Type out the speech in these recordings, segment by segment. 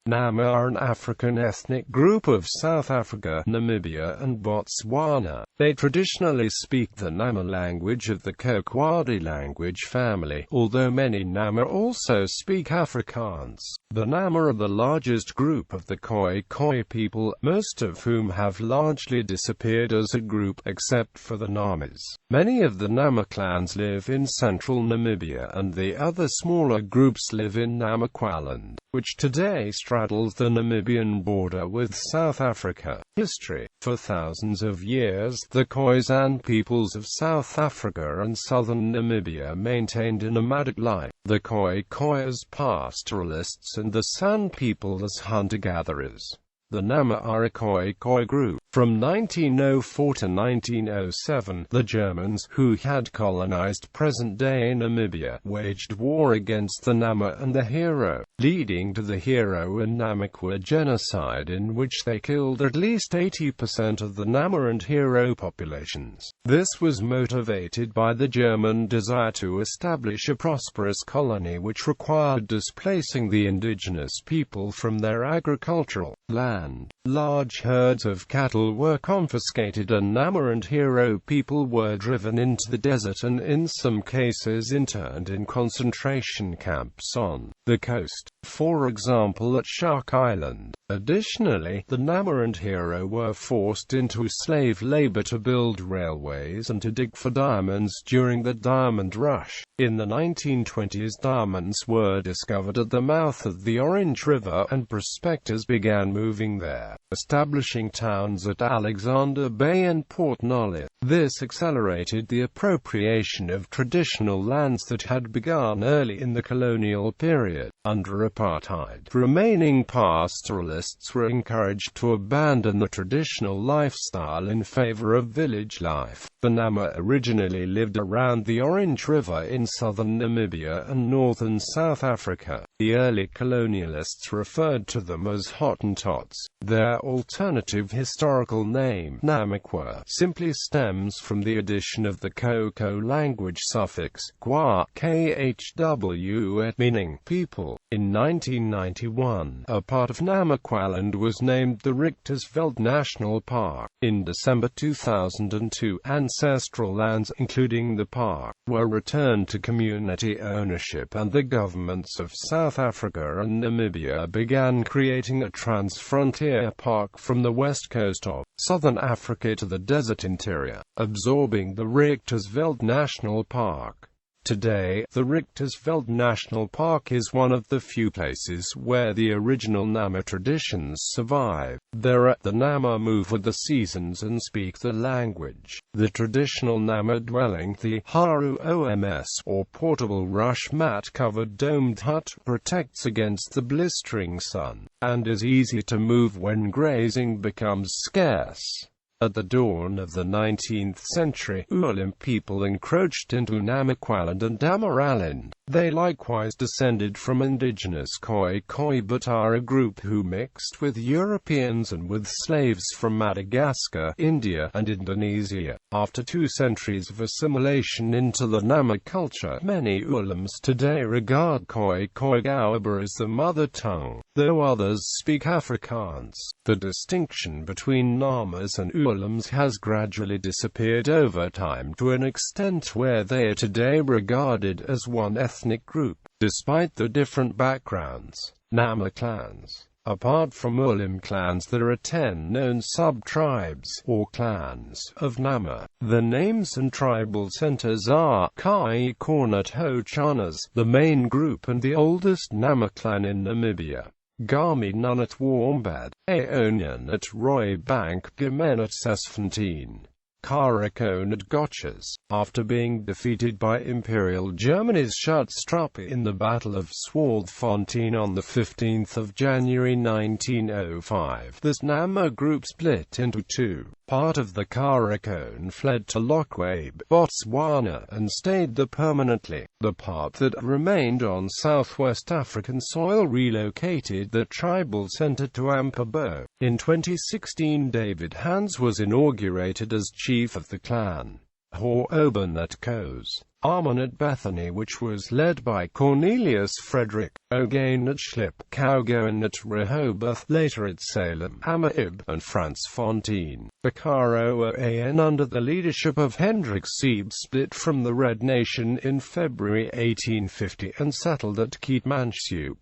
Nama are an African ethnic group of South Africa, Namibia and Botswana. They traditionally speak the Nama language of the Khoe-Kwadi language family, although many Nama also speak Afrikaans. The Nama are the largest group of the Khoikhoi people, most of whom have largely disappeared as a group, except for the Namas. Many of the Nama clans live in central Namibia, and the other smaller groups live in Namaqualand, which today straddles the Namibian border with South Africa. History. For thousands of years, the Khoisan peoples of South Africa and southern Namibia maintained a nomadic life. The Khoikhoi as pastoralists and the San people as hunter-gatherers. The Nama are a Khoikhoi group. From 1904 to 1907, the Germans, who had colonized present-day Namibia, waged war against the Nama and the Hero, leading to the Hero and Namaqualand genocide, in which they killed at least 80% of the Nama and Hero populations. This was motivated by the German desire to establish a prosperous colony which required displacing the indigenous people from their agricultural land. Large herds of cattle were confiscated and Nama and Hero people were driven into the desert and in some cases interned in concentration camps on the coast, for example at Shark Island. Additionally, the Nama and Hero were forced into slave labor to build railways and to dig for diamonds during the Diamond Rush. In the 1920s, diamonds were discovered at the mouth of the Orange River, and prospectors began moving there, establishing towns at Alexander Bay and Port Nolloth. This accelerated the appropriation of traditional lands that had begun early in the colonial period. Under apartheid, remaining pastoralists were encouraged to abandon the traditional lifestyle in favor of village life. The Nama originally lived around the Orange River in southern Namibia and northern South Africa. The early colonialists referred to them as Hottentots. Their alternative historical name, Namaqualand, simply stems from the addition of the Khoikhoi language suffix, kwa, khw, meaning people. In 1991, a part of Namaqualand was named the Richtersveld National Park. In December 2002, ancestral lands, including the park, were returned to community ownership, and the governments of South Africa and Namibia began creating a trans-frontier park from the west coast of southern Africa to the desert interior, absorbing the Richtersveld National Park. Today, the Richtersveld National Park is one of the few places where the original Nama traditions survive. There, the Nama move with the seasons and speak the language. The traditional Nama dwelling, the Haru-Oms, or portable rush mat-covered domed hut, protects against the blistering sun, and is easy to move when grazing becomes scarce. At the dawn of the 19th century, Ulim people encroached into Namaqualand and Damaraland. They likewise descended from indigenous Khoikhoi but are a group who mixed with Europeans and with slaves from Madagascar, India, and Indonesia. After 2 centuries of assimilation into the Nama culture, many Ulims today regard Khoikhoi as the mother tongue, though others speak Afrikaans. The distinction between Namas and Ulims has gradually disappeared over time to an extent where they are today regarded as one ethnic group, despite the different backgrounds. Nama clans. Apart from Ulim clans, there are 10 known sub-tribes, or clans, of Nama. The names and tribal centers are Khoikhoi, the main group and the oldest Nama clan in Namibia. Gami Nun at Wambad, Aonian at Roy Bank, Gemen at Sesfontein, Khoikhoi at Gotchas. After being defeated by Imperial Germany's Schutztruppe in the Battle of Swartfontein on 15 January 1905, this Nama group split into 2. Part of the Khoikhoi fled to Lokwabe, Botswana, and stayed there permanently. The part that remained on southwest African soil relocated the tribal center to Ampabo. In 2016, David Hans was inaugurated as chief of the clan. Hor-Oben at Kos, Amen at Bethany, which was led by Cornelius Frederick, Ogain at Schlip, Cowgoan at Rehoboth, later at Salem, Amahib, and Franz Fontaine. Bakaro-An under the leadership of Hendrik Sieb split from the Red Nation in February 1850 and settled at Keetmanshoop.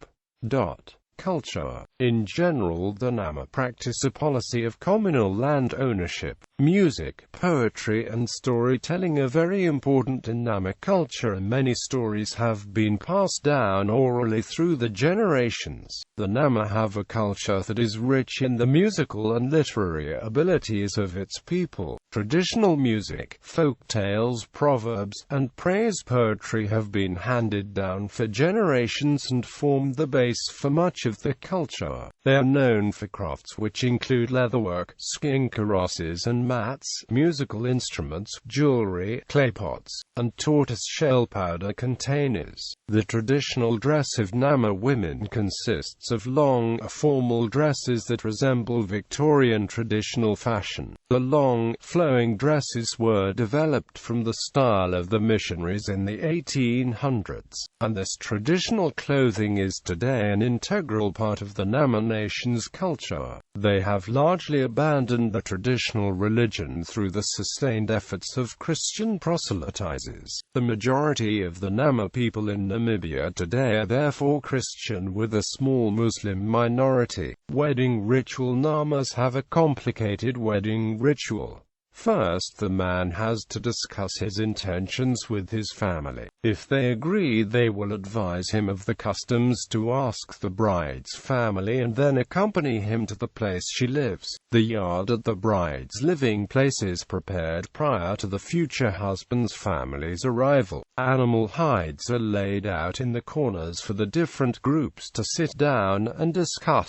Culture. In general, the Nama practice a policy of communal land ownership. Music, poetry and storytelling are very important in Nama culture, and many stories have been passed down orally through the generations. The Nama have a culture that is rich in the musical and literary abilities of its people. Traditional music, folk tales, proverbs, and praise poetry have been handed down for generations and formed the base for much of the culture. They are known for crafts which include leatherwork, skin karosses and mats, musical instruments, jewelry, clay pots, and tortoise-shell powder containers. The traditional dress of Nama women consists of long, formal dresses that resemble Victorian traditional fashion. The long, flowing dresses were developed from the style of the missionaries in the 1800s, and this traditional clothing is today an integral part of the Nama nation's culture. They have largely abandoned the traditional religion through the sustained efforts of Christian proselytizers. The majority of the Nama people in Namibia today are therefore Christian, with a small Muslim minority. Wedding ritual. Namas have a complicated wedding ritual. First, the man has to discuss his intentions with his family. If they agree, they will advise him of the customs to ask the bride's family and then accompany him to the place she lives. The yard at the bride's living place is prepared prior to the future husband's family's arrival. Animal hides are laid out in the corners for the different groups to sit down and discuss.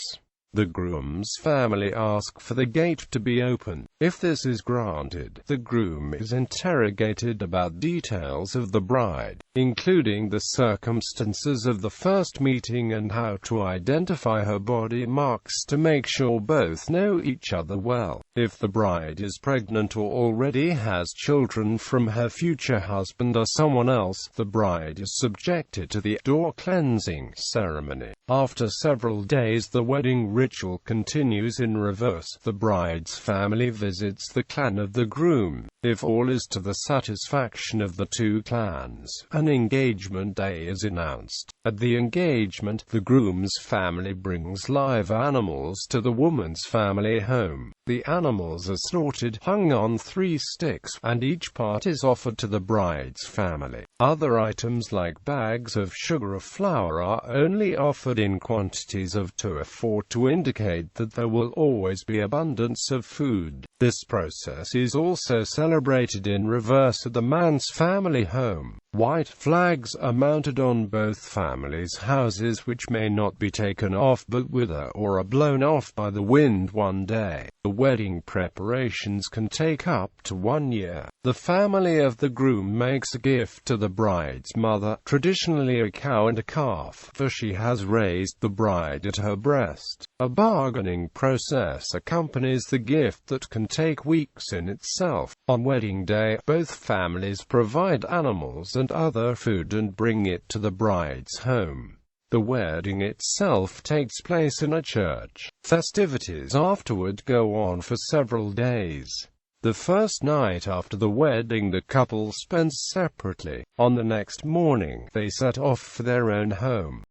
The groom's family ask for the gate to be open. If this is granted, the groom is interrogated about details of the bride, including the circumstances of the first meeting and how to identify her body marks to make sure both know each other well. If the bride is pregnant or already has children from her future husband or someone else, the bride is subjected to the door cleansing ceremony. After several days, the wedding ritual continues in reverse. The bride's family visits the clan of the groom. If all is to the satisfaction of the two clans, an engagement day is announced. At the engagement, the groom's family brings live animals to the woman's family home. The animals are slaughtered, hung on 3 sticks, and each part is offered to the bride's family. Other items like bags of sugar or flour are only offered in quantities of 2 or 4 to indicate that there will always be abundance of food. This process is also celebrated in reverse at the man's family home. White flags are mounted on both families' houses, which may not be taken off but wither or are blown off by the wind one day. The wedding preparations can take up to 1 year. The family of the groom makes a gift to the bride's mother, traditionally a cow and a calf, for she has raised the bride at her breast. A bargaining process accompanies the gift that can take weeks in itself. On wedding day, both families provide animals and other food and bring it to the bride's home. The wedding itself takes place in a church. Festivities afterward go on for several days. The first night after the wedding the couple spends separately. On the next morning, they set off for their own home.